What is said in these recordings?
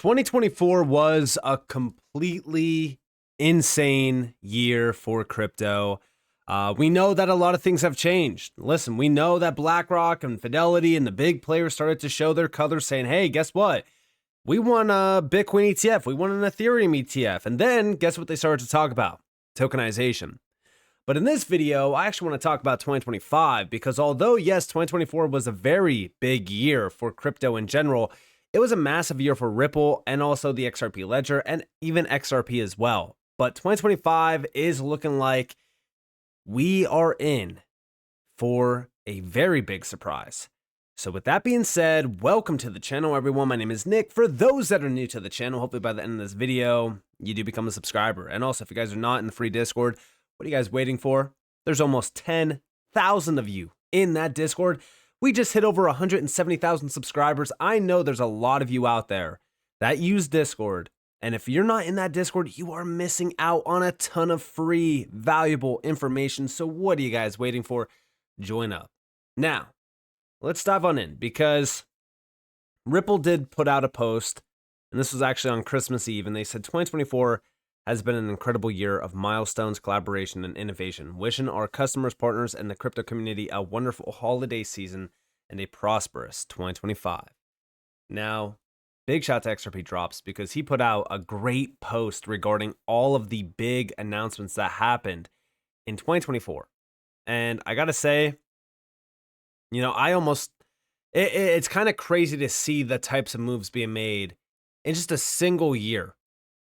2024 was a completely insane year for crypto. We know that a lot of things have changed. Listen, we know that BlackRock and Fidelity and the big players started to show their colors saying, hey, guess what? We want a Bitcoin ETF. We want an Ethereum ETF. And then guess what they started to talk about? Tokenization. But in this video, I actually want to talk about 2025 because although, yes, 2024 was a very big year for crypto in general, it was a massive year for Ripple and also the XRP Ledger and even XRP as well. But 2025 is looking like we are in for a very big surprise. So with that being said, welcome to the channel, everyone. My name is Nick. For those that are new to the channel, hopefully by the end of this video, you do become a subscriber. And also, if you guys are not in the free Discord, what are you guys waiting for? There's almost 10,000 of you in that Discord. We just hit over 170,000 subscribers. I know there's a lot of you out there that use Discord. And if you're not in that Discord, you are missing out on a ton of free, valuable information. So what are you guys waiting for? Join up. Now, let's dive on in because Ripple did put out a post, and this was actually on Christmas Eve, and they said 2024 has been an incredible year of milestones, collaboration, and innovation. Wishing our customers, partners, and the crypto community a wonderful holiday season and a prosperous 2025. Now, big shout to XRP Drops because he put out a great post regarding all of the big announcements that happened in 2024. And I gotta say, you know, it's kind of crazy to see the types of moves being made in just a single year.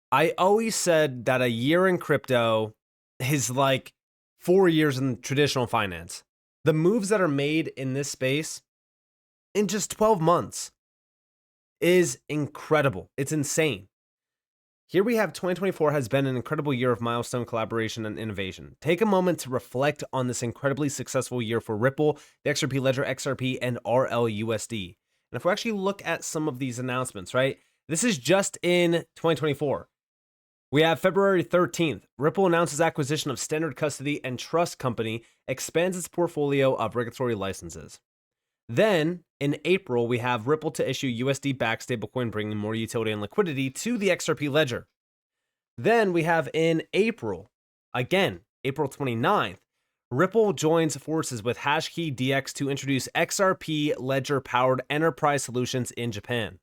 I always said that a year in crypto is like 4 years in traditional finance. The moves that are made in this space in just 12 months is incredible. It's insane. Here we have 2024 has been an incredible year of milestone collaboration and innovation. Take a moment to reflect on this incredibly successful year for Ripple, the XRP Ledger, XRP, and RLUSD. And if we actually look at some of these announcements, right? This is just in 2024. We have February 13th, Ripple announces acquisition of Standard Custody and Trust Company, expands its portfolio of regulatory licenses. Then, in April, we have Ripple to issue USD-backed stablecoin, bringing more utility and liquidity to the XRP Ledger. Then we have in April, again, April 29th, Ripple joins forces with Hashkey DX to introduce XRP Ledger-powered enterprise solutions in Japan.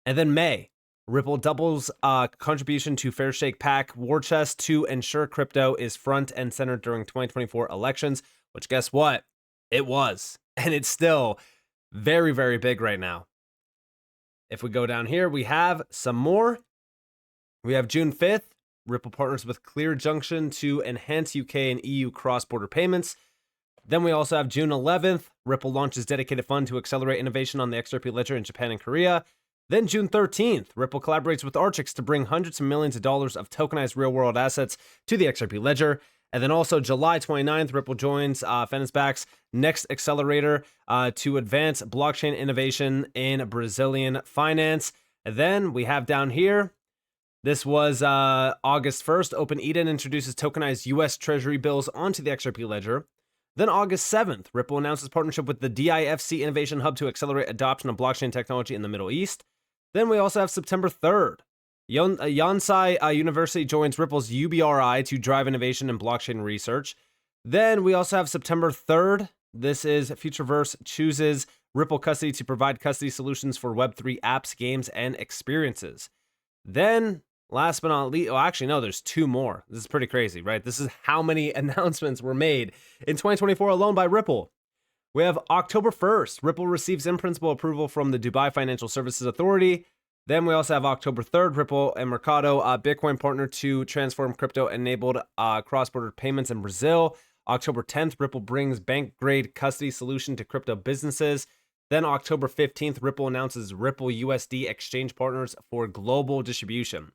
And then May, Ripple doubles contribution to Fairshake PAC War Chest to ensure crypto is front and center during 2024 elections, which guess what? It was. And it's still very, very big right now. If we go down here, we have some more. We have June 5th, Ripple partners with Clear Junction to enhance UK and EU cross-border payments. Then we also have June 11th, Ripple launches dedicated fund to accelerate innovation on the XRP Ledger in Japan and Korea. Then June 13th, Ripple collaborates with Archix to bring hundreds of millions of dollars of tokenized real-world assets to the XRP Ledger. And then also July 29th, Ripple joins Fensback's Next Accelerator to advance blockchain innovation in Brazilian finance. And then we have down here, this was August 1st, Open Eden introduces tokenized US Treasury bills onto the XRP Ledger. Then August 7th, Ripple announces partnership with the DIFC Innovation Hub to accelerate adoption of blockchain technology in the Middle East. Then we also have September 3rd. Yonsei University joins Ripple's UBRI to drive innovation in blockchain research. Then we also have September 3rd. This is Futureverse chooses Ripple Custody to provide custody solutions for Web3 apps, games, and experiences. Then, last but not least, actually, no, there's two more. This is pretty crazy, right? This is how many announcements were made in 2024 alone by Ripple. We have October 1st, Ripple receives in-principle approval from the Dubai Financial Services Authority. Then we also have October 3rd, Ripple and Mercado Bitcoin partner to transform crypto-enabled cross-border payments in Brazil. October 10th, Ripple brings bank-grade custody solution to crypto businesses. Then October 15th, Ripple announces Ripple USD exchange partners for global distribution.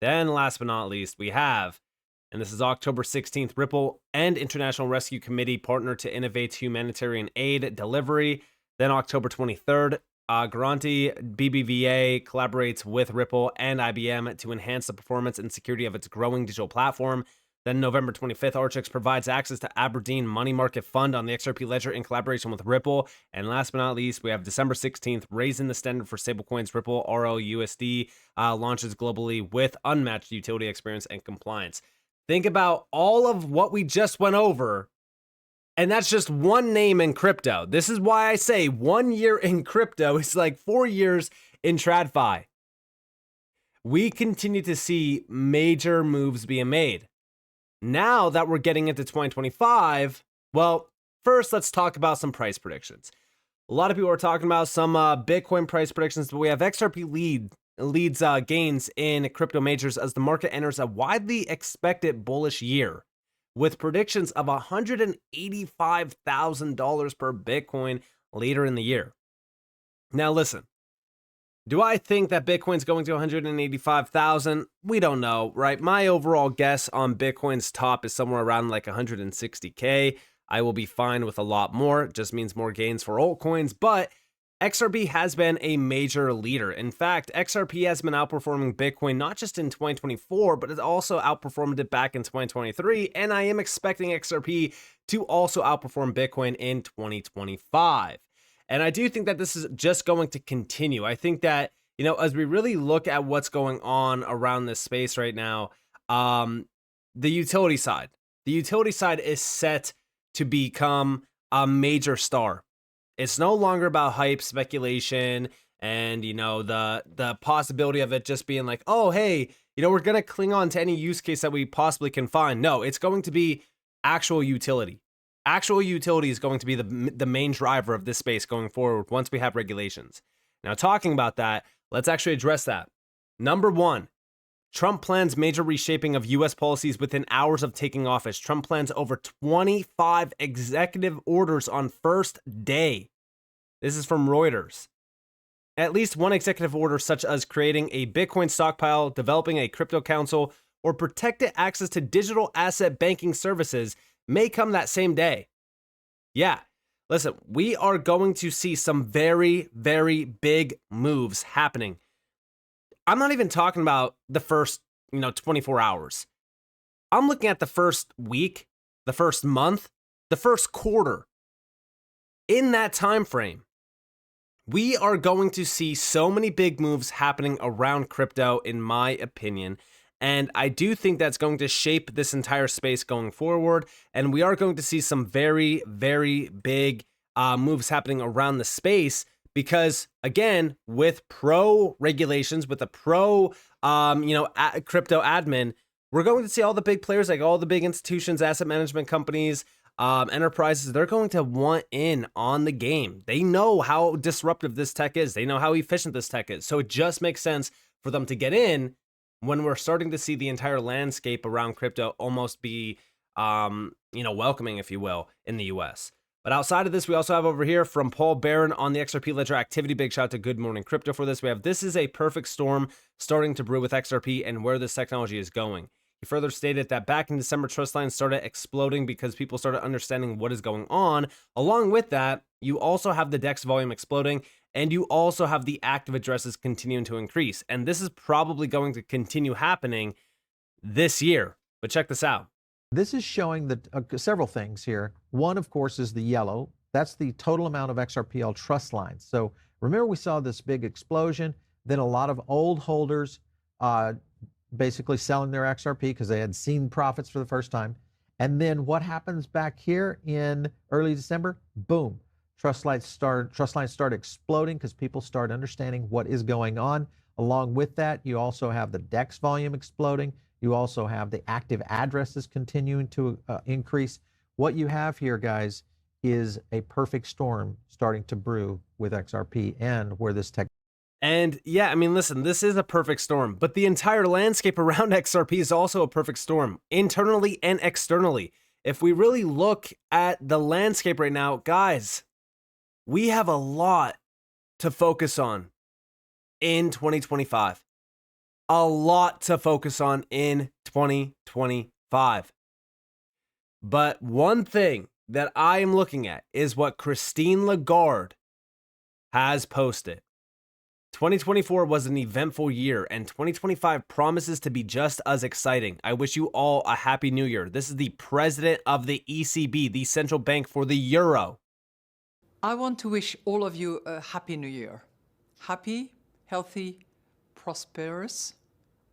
Then last but not least, we have, and this is October 16th, Ripple and International Rescue Committee partner to innovate humanitarian aid delivery. Then October 23rd, Garanti BBVA collaborates with Ripple and IBM to enhance the performance and security of its growing digital platform. Then November 25th, Archix provides access to Aberdeen Money Market Fund on the XRP Ledger in collaboration with Ripple. And last but not least, we have December 16th, raising the standard for stablecoins. Ripple RLUSD launches globally with unmatched utility experience and compliance. Think about all of what we just went over, and that's just one name in crypto. This is why I say 1 year in crypto is like 4 years in TradFi. We continue to see major moves being made. Now that we're getting into 2025, well, first let's talk about some price predictions. A lot of people are talking about some Bitcoin price predictions, but we have XRP leads gains in crypto majors as the market enters a widely expected bullish year with predictions of $185,000 per Bitcoin later in the year. Now listen, do I think that Bitcoin's going to 185,000? We don't know, right? My overall guess on Bitcoin's top is somewhere around like 160K. I will be fine with a lot more. It just means more gains for altcoins, but XRP has been a major leader. In fact, XRP has been outperforming Bitcoin not just in 2024, but it also outperformed it back in 2023. And I am expecting XRP to also outperform Bitcoin in 2025. And I do think that this is just going to continue. I think that, as we really look at what's going on around this space right now, the utility side is set to become a major star. It's no longer about hype, speculation, and, the possibility of it just being like, oh, hey, we're going to cling on to any use case that we possibly can find. No, it's going to be actual utility. Actual utility is going to be the main driver of this space going forward once we have regulations. Now, talking about that, let's actually address that. Number one, Trump plans major reshaping of U.S. policies within hours of taking office. Trump plans over 25 executive orders on first day. This is from Reuters. At least one executive order, such as creating a Bitcoin stockpile, developing a crypto council, or protected access to digital asset banking services, may come that same day. Yeah, listen, we are going to see some very, very big moves happening. I'm not even talking about the first, 24 hours. I'm looking at the first week, the first month, the first quarter. In that time frame, we are going to see so many big moves happening around crypto, in my opinion. And I do think that's going to shape this entire space going forward. And we are going to see some very, very big moves happening around the space because, again, with pro regulations, with a pro, crypto admin, we're going to see all the big players, like all the big institutions, asset management companies, enterprises, they're going to want in on the game. They know how disruptive this tech is. They know how efficient this tech is. So it just makes sense for them to get in when we're starting to see the entire landscape around crypto almost be, welcoming, if you will, in the US. But outside of this, we also have over here from Paul Barron on the XRP Ledger activity. Big shout out to Good Morning Crypto for this. We have, this is a perfect storm starting to brew with XRP and where this technology is going. He further stated that back in December, trust lines started exploding because people started understanding what is going on. Along with that, you also have the DEX volume exploding, and you also have the active addresses continuing to increase. And this is probably going to continue happening this year. But check this out. This is showing that several things here. One, of course, is the yellow. That's the total amount of XRPL trust lines. So remember, we saw this big explosion. Then a lot of old holders basically selling their XRP because they had seen profits for the first time. And then what happens back here in early December? Boom. Trust lines start exploding because people start understanding what is going on. Along with that, you also have the DEX volume exploding. You also have the active addresses continuing to increase. What you have here, guys, is a perfect storm starting to brew with XRP and where this tech. And yeah, I mean, listen, this is a perfect storm, but the entire landscape around XRP is also a perfect storm, internally and externally. If we really look at the landscape right now, guys, we have a lot to focus on in 2025. A lot to focus on in 2025. But one thing that I am looking at is what Christine Lagarde has posted. 2024 was an eventful year, and 2025 promises to be just as exciting. I wish you all a happy new year. This is the president of the ECB, the central bank for the euro. I want to wish all of you a happy new year. Happy, healthy, prosperous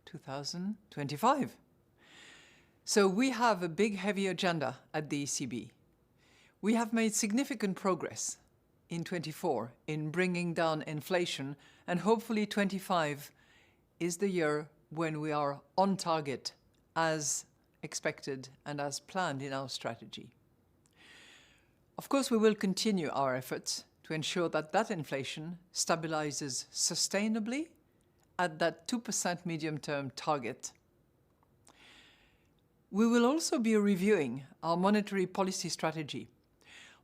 2025. So we have a big, heavy agenda at the ECB. We have made significant progress in 24 in bringing down inflation, and hopefully 25 is the year when we are on target as expected and as planned in our strategy. Of course, we will continue our efforts to ensure that that inflation stabilizes sustainably at that 2% medium-term target. We will also be reviewing our monetary policy strategy.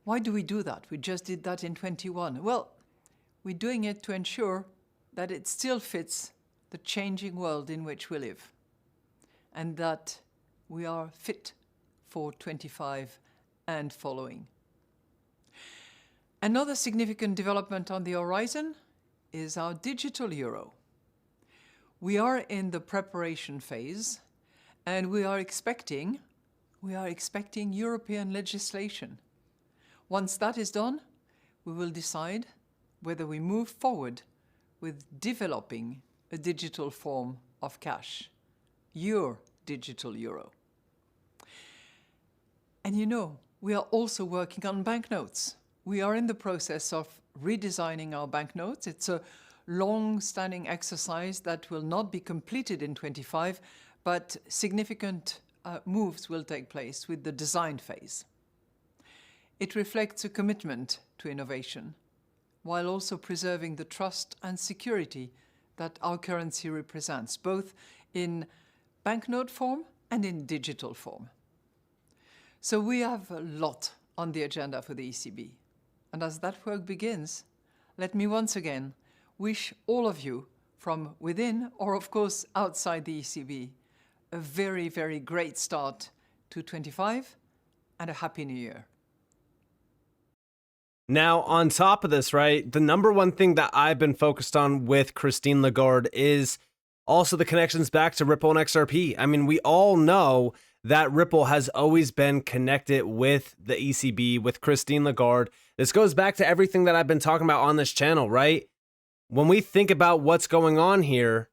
Why do we do that? We just did that in 21. Well, we're doing it to ensure that it still fits the changing world in which we live, and that we are fit for 25 and following. Another significant development on the horizon is our digital euro. We are in the preparation phase, and we are expecting European legislation. Once that is done, we will decide whether we move forward with developing a digital form of cash, your digital euro. And you know, we are also working on banknotes. We are in the process of redesigning our banknotes. It's a long-standing exercise that will not be completed in 25, but significant moves will take place with the design phase. It reflects a commitment to innovation, while also preserving the trust and security that our currency represents, both in banknote form and in digital form. So we have a lot on the agenda for the ECB. And as that work begins, let me once again wish all of you from within, or of course outside the ECB, a very, very great start to 25 and a happy new year. Now, on top of this, right, the number one thing that I've been focused on with Christine Lagarde is also the connections back to Ripple and XRP. I mean, we all know that Ripple has always been connected with the ECB, with Christine Lagarde. This goes back to everything that I've been talking about on this channel, right? When we think about what's going on here,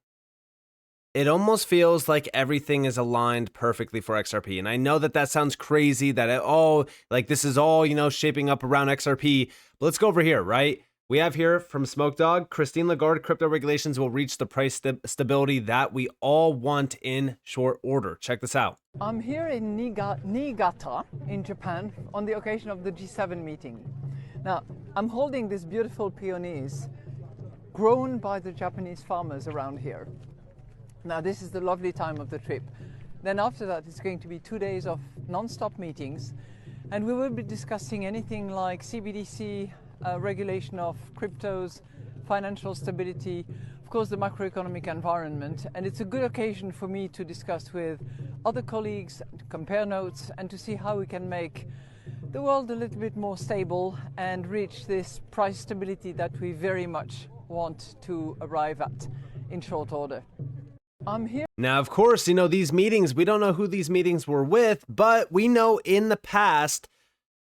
it almost feels like everything is aligned perfectly for XRP. And I know that that sounds crazy, that like this is all, shaping up around XRP. But let's go over here, right? We have here from Smoke Dog, Christine Lagarde, crypto regulations will reach the price stability that we all want in short order. Check this out. I'm here in Niigata in Japan on the occasion of the G7 meeting. Now, I'm holding these beautiful peonies grown by the Japanese farmers around here. Now, this is the lovely time of the trip. Then after that, it's going to be 2 days of non-stop meetings, and we will be discussing anything like CBDC, regulation of cryptos, financial stability, of course the macroeconomic environment, and it's a good occasion for me to discuss with other colleagues, to compare notes, and to see how we can make the world a little bit more stable and reach this price stability that we very much want to arrive at in short order. I'm here. Now, of course, these meetings, we don't know who these meetings were with, but we know in the past,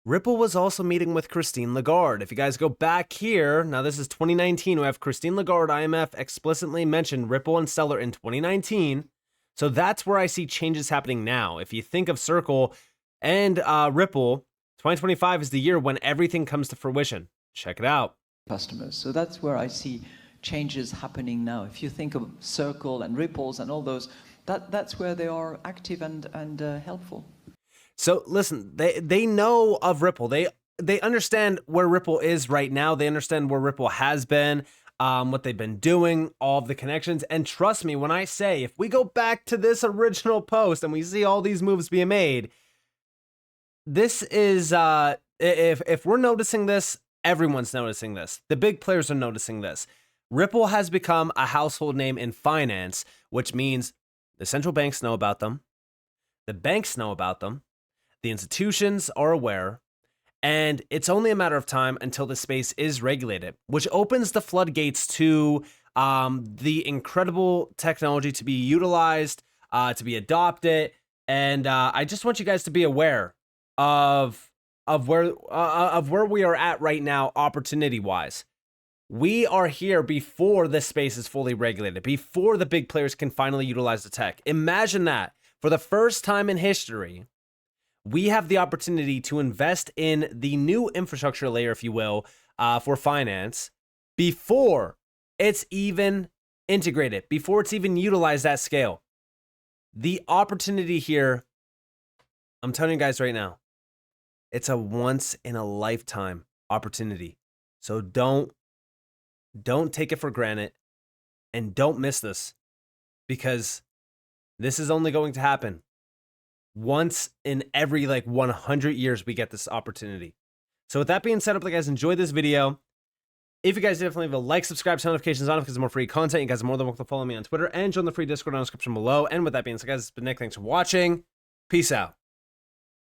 Ripple was also meeting with Christine Lagarde. If you guys go back here, now this is 2019, we have Christine Lagarde, IMF explicitly mentioned Ripple and Stellar in 2019. So that's where I see changes happening now. If you think of Circle and Ripple, 2025 is the year when everything comes to fruition. Check it out. Customers. So that's where I see changes happening now. If you think of Circle and Ripples and all those, that's where they are active and helpful. So listen, they know of Ripple. They understand where Ripple is right now. They understand where Ripple has been, what they've been doing, all of the connections. And trust me when I say, if we go back to this original post and we see all these moves being made, this is, if we're noticing this, everyone's noticing this. The big players are noticing this. Ripple has become a household name in finance, which means the central banks know about them. The banks know about them. The institutions are aware, and it's only a matter of time until the space is regulated, which opens the floodgates to the incredible technology to be utilized, to be adopted, and I just want you guys to be aware of where we are at right now, opportunity wise. We are here before this space is fully regulated, before the big players can finally utilize the tech. Imagine that. For the first time in history, we have the opportunity to invest in the new infrastructure layer, if you will, for finance before it's even integrated, before it's even utilized at scale. The opportunity here, I'm telling you guys right now, it's a once in a lifetime opportunity. So don't take it for granted and don't miss this, because this is only going to happen once in every 100 years we get this opportunity. So with that being said, I hope you guys enjoyed this video. If you guys definitely leave a like, subscribe, turn notifications on because there's more free content. You guys are more than welcome to follow me on Twitter and join the free Discord in the description below. And with that being said, guys, it's been Nick. Thanks for watching. Peace out.